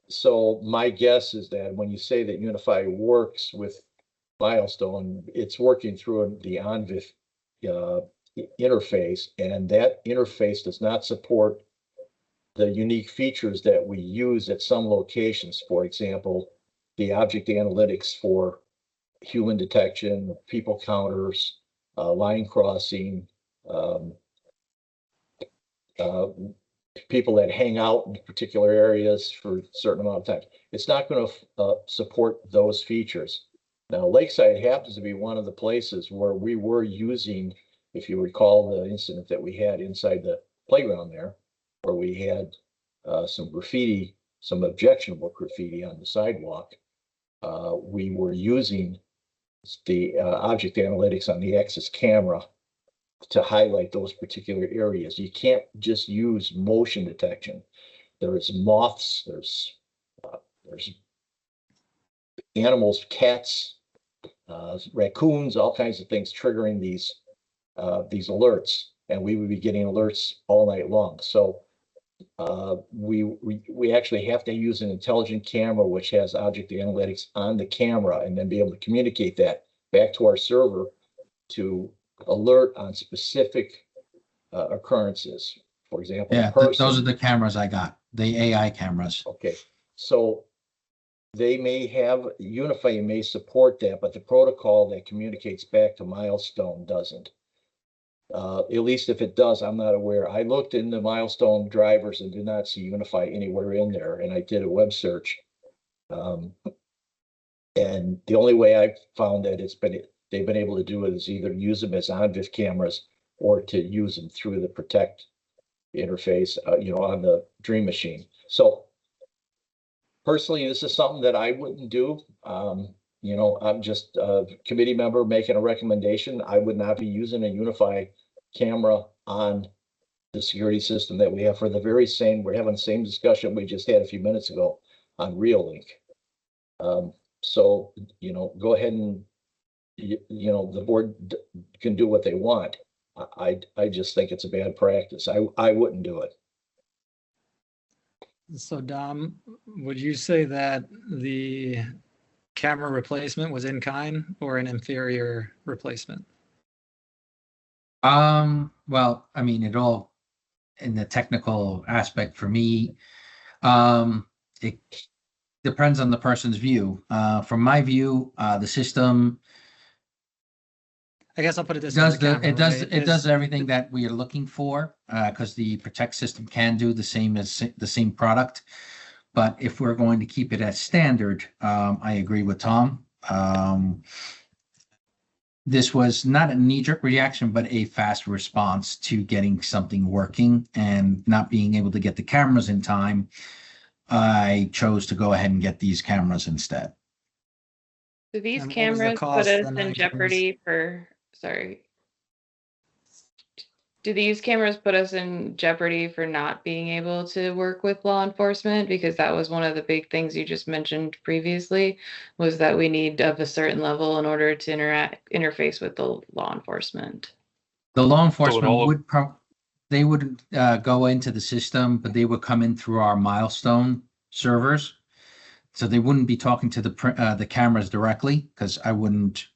So my guess is that when you say that Unify works with Milestone, it's working through the ONVIF interface, and that interface does not support the unique features that we use at some locations. For example, the object analytics for human detection, people counters, line crossing, people that hang out in particular areas for a certain amount of time. It's not going to support those features. Now, Lakeside happens to be one of the places where we were using, if you recall the incident that we had inside the playground there, where we had some graffiti, some objectionable graffiti on the sidewalk. We were using the object analytics on the Axis camera to highlight those particular areas. You can't just use motion detection. There's moths, there's animals, cats, raccoons, all kinds of things triggering these alerts, and we would be getting alerts all night long. So we actually have to use an intelligent camera which has object analytics on the camera, and then be able to communicate that back to our server to alert on specific occurrences. For example, Yeah, those are the cameras I got, the AI cameras. Okay, so they may have, Unify may support that, but the protocol that communicates back to Milestone doesn't. At least if it does, I'm not aware. I looked in the Milestone drivers and did not see Unify anywhere in there, and I did a web search. And the only way I found that they've been able to do it is either use them as ONVIF cameras or to use them through the Protect interface, on the Dream Machine. So personally, this is something that I wouldn't do. I'm just a committee member making a recommendation. I would not be using a Unify camera on the security system that we have for the very same, we're having the same discussion we just had a few minutes ago on Reolink. So, go ahead and, the board can do what they want. I just think it's a bad practice. I wouldn't do it. So Dom, would you say that the camera replacement was in kind or an inferior replacement? Well, I mean, it all in the technical aspect for me, it depends on the person's view. From my view, the system I guess I'll put it this way. does the camera, it does right, it does is- everything that we are looking for, because the Protect system can do the same as the same product. But if we're going to keep it as standard, I agree with Tom. This was not a knee-jerk reaction, but a fast response to getting something working and not being able to get the cameras in time. I chose to go ahead and get these cameras instead. Do these And what was the cameras cost put of us the in 9 cameras? jeopardy for, sorry. Do these cameras put us in jeopardy for not being able to work with law enforcement? Because that was one of the big things you just mentioned previously, was that we need of a certain level in order to interface with the law enforcement. The law all enforcement of- would they would go into the system, but they would come in through our Milestone servers. So they wouldn't be talking to the cameras directly, because I wouldn't,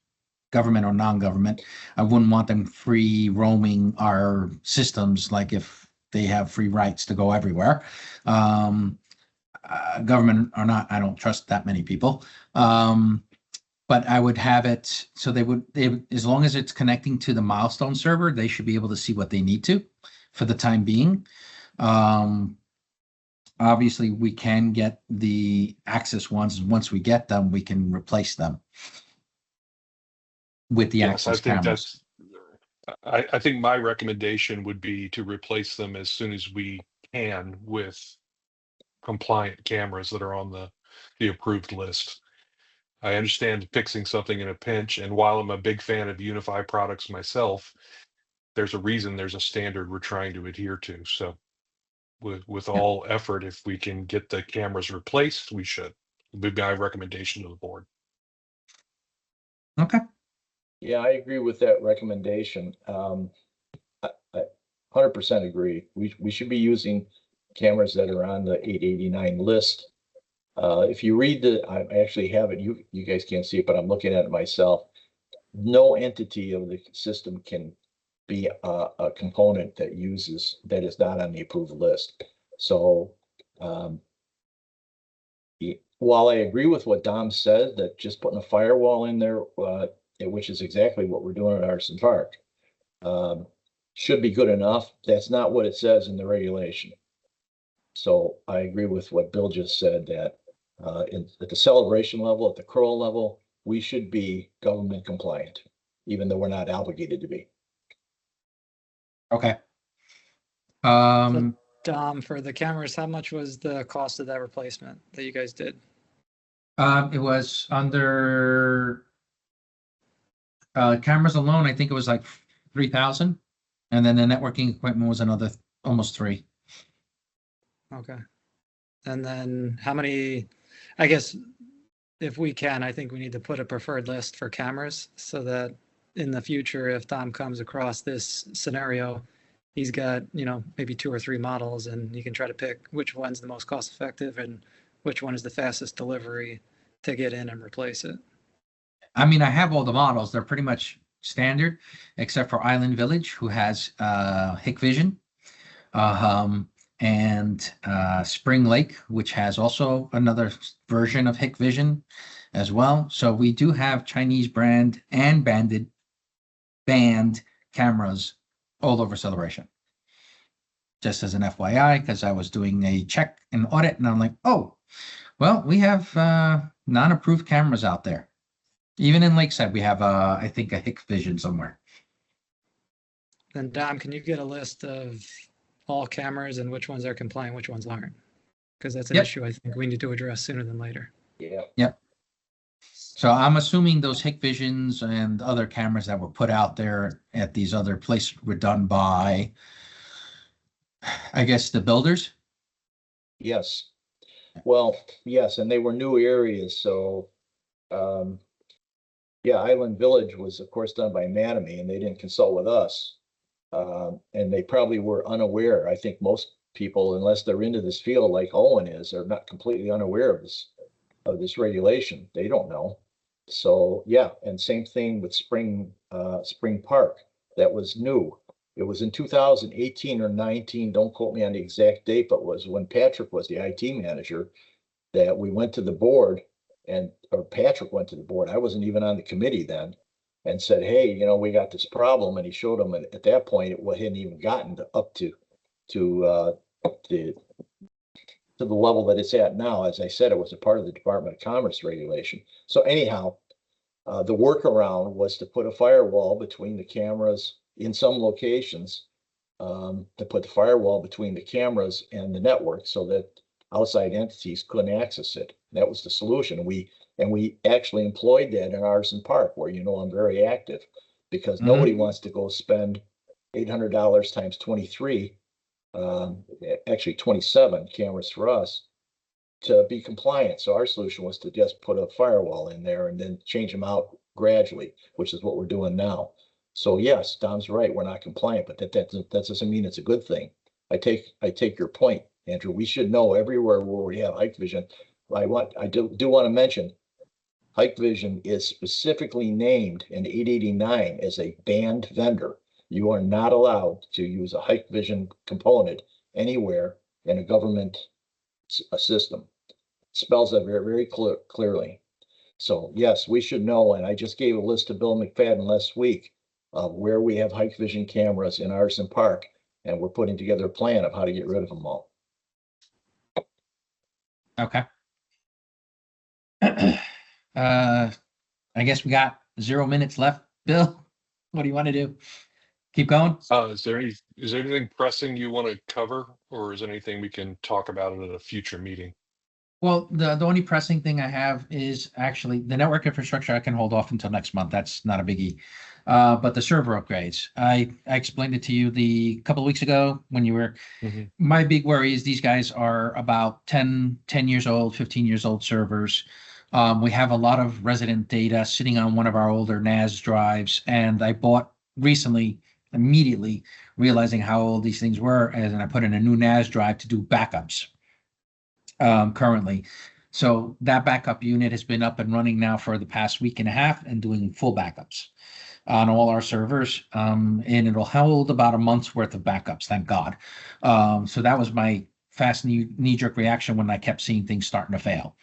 government or non-government, I wouldn't want them free roaming our systems, like if they have free rights to go everywhere. Government or not, I don't trust that many people. But I would have it so as long as it's connecting to the Milestone server, they should be able to see what they need to for the time being. Obviously, we can get the access ones, and once we get them, we can replace them with the Yes, I access think cameras. I think my recommendation would be to replace them as soon as we can with compliant cameras that are on the approved list. I understand fixing something in a pinch, and while I'm a big fan of Unify products myself, there's a reason there's a standard we're trying to adhere to. So with all effort, if we can get the cameras replaced, we should. Would be my recommendation to the board. Okay. Yeah, I agree with that recommendation. I 100% agree. We should be using cameras that are on the 889 list. If you read I actually have it, you guys can't see it, but I'm looking at it myself. No entity of the system can be a component that is not on the approved list. So, while I agree with what Dom said, that just putting a firewall in there, which is exactly what we're doing at Arson Park, should be good enough. That's not what it says in the regulation. So I agree with what Bill just said, that at the celebration level, at the Kroll level, we should be government compliant, even though we're not obligated to be. Okay. Dom, for the cameras, how much was the cost of that replacement that you guys did? It was under cameras alone, I think it was like 3,000, and then the networking equipment was another almost 3. Okay. And then how many, I guess, if we can, I think we need to put a preferred list for cameras so that in the future, if Dom comes across this scenario, he's got, maybe 2 or 3 models, and he can try to pick which one's the most cost effective and which one is the fastest delivery to get in and replace it. I mean, I have all the models. They're pretty much standard, except for Island Village, who has Hikvision, and Spring Lake, which has also another version of Hikvision as well. So we do have Chinese brand and banned cameras all over Celebration. Just as an FYI, because I was doing a check and audit, and I'm like, oh, well, we have non-approved cameras out there. Even in Lakeside, we have, I think, a Hikvision somewhere. Then Dom, can you get a list of all cameras and which ones are compliant, which ones aren't? Because that's an Yep. issue I think we need to address sooner than later. Yeah. So I'm assuming those Hikvisions and other cameras that were put out there at these other places were done by, I guess, the builders. Yes. Well, yes, and they were new areas, so, yeah, Island Village was, of course, done by Manami, and they didn't consult with us. And they probably were unaware. I think most people, unless they're into this field like Owen is, are not completely unaware of this regulation. They don't know. So yeah, and same thing with Spring Park. That was new. It was in 2018 or 19, don't quote me on the exact date, but was when Patrick was the IT manager that we went to the board or Patrick went to the board. I wasn't even on the committee then, and said, hey, we got this problem. And he showed them, and at that point, it hadn't even gotten up to the level that it's at now. As I said, it was a part of the Department of Commerce regulation. So anyhow, the workaround was to put a firewall between the cameras in some locations, to put the firewall between the cameras and the network so that outside entities couldn't access it. That was the solution. We actually employed that in Artisan Park, where I'm very active, because nobody wants to go spend $800 times 23, actually 27 cameras for us to be compliant. So our solution was to just put a firewall in there and then change them out gradually, which is what we're doing now. So yes, Dom's right, we're not compliant, but that doesn't mean it's a good thing. I take your point, Andrew. We should know everywhere where we have Hikvision. I do want to mention, Hikvision is specifically named in 889 as a banned vendor. You are not allowed to use a Hikvision component anywhere in a government system. It spells that very, very clearly. So yes, we should know. And I just gave a list to Bill McFadden last week of where we have Hikvision cameras in Artisan Park, and we're putting together a plan of how to get rid of them all. Okay. I guess we got 0 minutes left. Bill, what do you want to do? Keep going? Is there anything pressing you want to cover, or is there anything we can talk about at a future meeting? Well, the only pressing thing I have is actually the network infrastructure. I can hold off until next month. That's not a biggie. But the server upgrades, I explained it to you a couple of weeks ago when you were. My big worry is these guys are about 10 years old, 15 years old servers. We have a lot of resident data sitting on one of our older NAS drives, and I bought recently, immediately realizing how old these things were, and I put in a new NAS drive to do backups currently. So that backup unit has been up and running now for the past week and a half and doing full backups on all our servers. And it'll hold about a month's worth of backups, thank God. So that was my fast knee-jerk reaction when I kept seeing things starting to fail.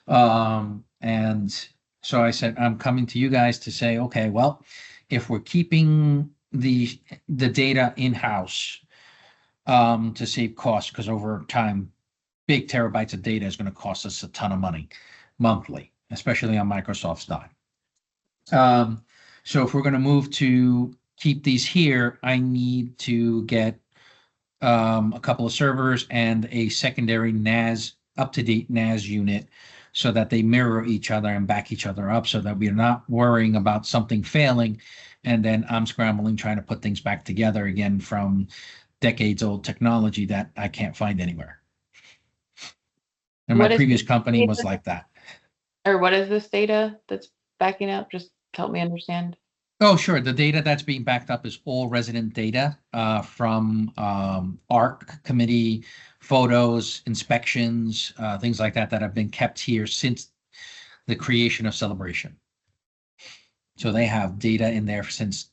And so I said, I'm coming to you guys to say, okay, well, if we're keeping the data in-house to save costs, because over time, big terabytes of data is going to cost us a ton of money monthly, especially on Microsoft's dime. So if we're going to move to keep these here, I need to get a couple of servers and a secondary NAS, up-to-date NAS unit, so that they mirror each other and back each other up, so that we're not worrying about something failing and then I'm scrambling trying to put things back together again from decades old technology that I can't find anywhere. And my previous company was like that. Or what is this data that's backing up? Just help me understand. Oh, sure. The data that's being backed up is all resident data from ARC committee, photos, inspections, things like that have been kept here since the creation of Celebration. So they have data in there since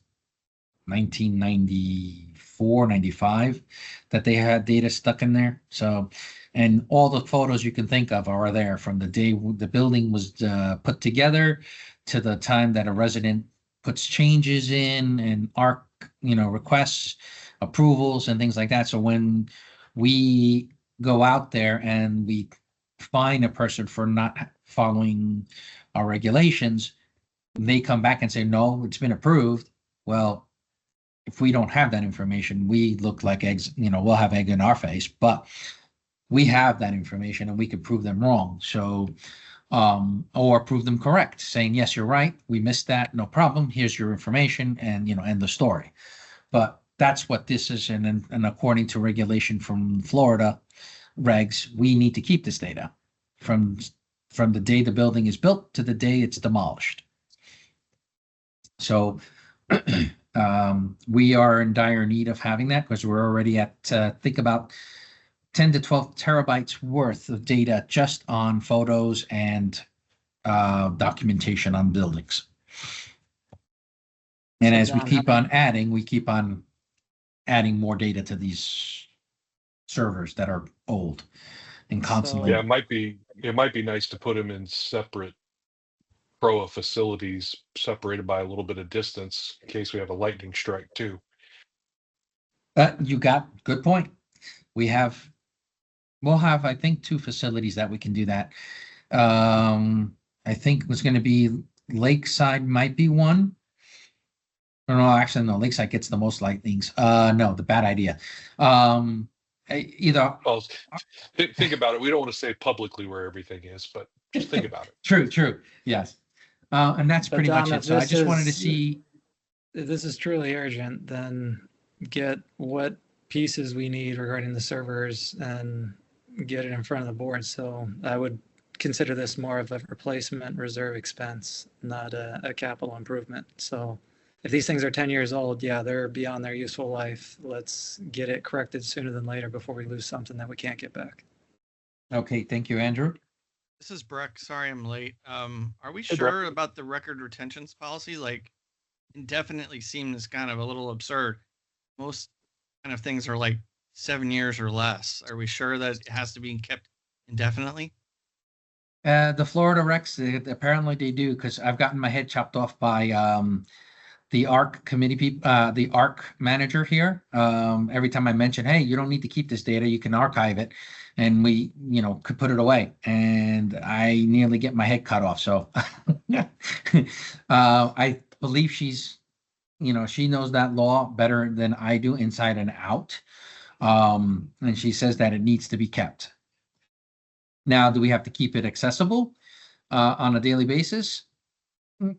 1994, 95 that they had data stuck in there. So, and all the photos you can think of are there from the day the building was put together to the time that a resident puts changes in and ARC, requests, approvals and things like that. So when we go out there and we fine a person for not following our regulations, they come back and say, no, it's been approved. Well, if we don't have that information, we look like eggs, we'll have egg in our face, but we have that information and we can prove them wrong. So, or prove them correct, saying, yes, you're right. We missed that. No problem. Here's your information and, end the story. But that's what this is. And according to regulation from Florida regs, we need to keep this data from the day the building is built to the day it's demolished. So We are in dire need of having that because we're already at, think about 10 to 12 terabytes worth of data just on photos and documentation on buildings. And So, as we Don, keep how on adding, we keep on adding more data to these servers that are old and constantly. Yeah, it might be nice to put them in separate PROA facilities, separated by a little bit of distance in case we have a lightning strike too. You got good point. We'll have, I think, 2 facilities that we can do that. I think it was going to be Lakeside might be one. Or no, actually, no, Lakeside gets the most lightnings. No, the bad idea. Either Well, think about it. We don't want to say publicly where everything is, but just think about it. true, yes. And that's But pretty much Dom, it. if So I this just wanted to is- see. if this is truly urgent, then get what pieces we need regarding the servers and get it in front of the board. So I would consider this more of a replacement reserve expense, not a capital improvement. So if these things are 10 years old, yeah, they're beyond their useful life. Let's get it corrected sooner than later before we lose something that we can't get back. Okay, thank you, Andrew. This is Breck. Sorry I'm late. Are we Hey, Breck. sure about the record retentions policy? Like, indefinitely seems kind of a little absurd. Most kind of things are like 7 years or less. Are we sure that it has to be kept indefinitely? The Florida Recs, apparently they do, because I've gotten my head chopped off by the ARC committee people, the ARC manager here. Every time I mention, hey, you don't need to keep this data, you can archive it, and we, could put it away. And I nearly get my head cut off. So I believe she's, she knows that law better than I do inside and out. And she says that it needs to be kept. Now, do we have to keep it accessible on a daily basis?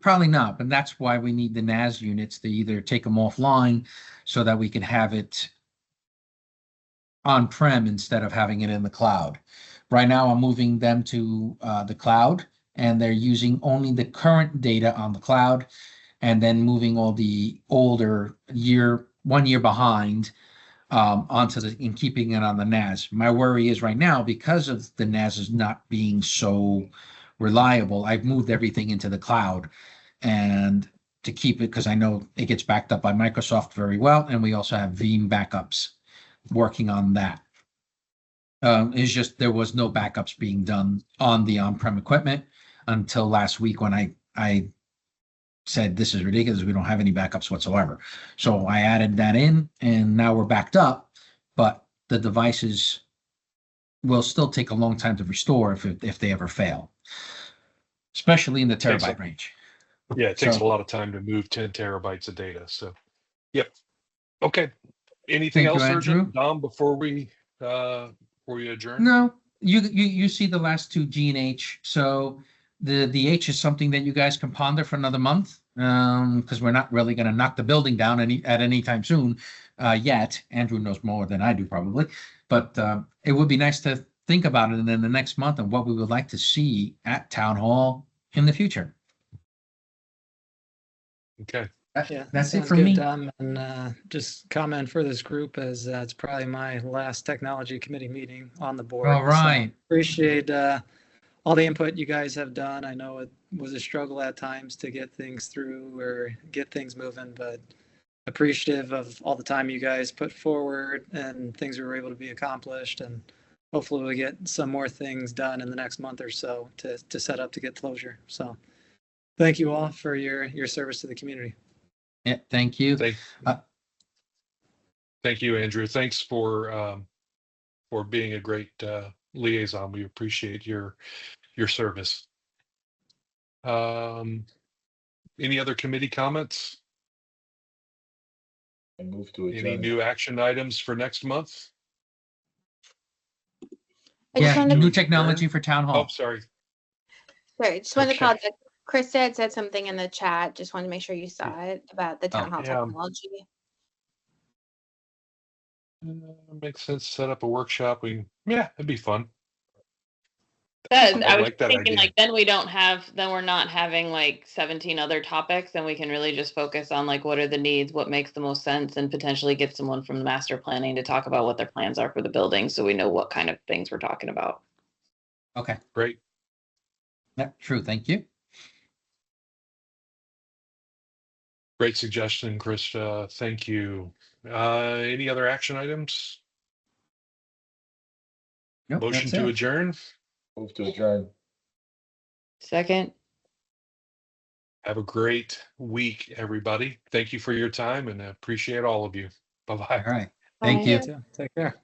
Probably not, but that's why we need the NAS units to either take them offline so that we can have it on-prem instead of having it in the cloud. Right now, I'm moving them to the cloud, and they're using only the current data on the cloud, and then moving all the older 1 year behind onto and keeping it on the NAS. My worry is right now, because of the NAS is not being so reliable, I've moved everything into the cloud and to keep it, because I know it gets backed up by Microsoft very well, and we also have Veeam backups working on that. It's just there was no backups being done on the on-prem equipment until last week when I said this is ridiculous, we don't have any backups whatsoever. So I added that in, and now we're backed up, but the devices will still take a long time to restore if they ever fail, especially in the Thanks. terabyte range. Yeah, it takes So- a lot of time to move 10 terabytes of data. So, yep. Okay. Anything Thank else, you, Urgent? Andrew. Dom, before we adjourn? No, you see the last 2 G and H. So the H is something that you guys can ponder for another month, because we're not really going to knock the building down at any time soon yet. Andrew knows more than I do probably, but it would be nice to think about it in the next month and what we would like to see at Town Hall in the future. Okay. Yeah, That's it sounds for good, me. Dom. And just comment for this group as it's probably my last technology committee meeting on the board. All So right. appreciate all the input you guys have done. I know it was a struggle at times to get things through or get things moving, but appreciative of all the time you guys put forward and things were able to be accomplished. And hopefully we get some more things done in the next month or so to set up to get closure. So thank you all for your service to the community. Yeah, thank you. Thank you, Andrew. Thanks for being a great liaison. We appreciate your service. Any other committee comments? I move to Any adjourn. new action items for next month? I just Yeah, wanted new to, technology for Town Oh, Hall. sorry. sorry, just wanted to Okay. call that Krista had said something in the chat. Just wanted to make sure you saw it about the town hall yeah. technology. Makes sense. Set up a workshop. Yeah, it'd be fun. That, I I was like that thinking idea. like then we're not having like 17 other topics, and we can really just focus on like what are the needs, what makes the most sense, and potentially get someone from the master planning to talk about what their plans are for the building, so we know what kind of things we're talking about. Okay, Great. yeah, true, thank you. Great suggestion, Krista. Thank you. Any other action items? Nope, Motion that's to it. adjourn. Move to adjourn. Second. Have a great week, everybody. Thank you for your time and I appreciate all of you. Bye-bye. All right, thank Bye. you. Yeah, take care.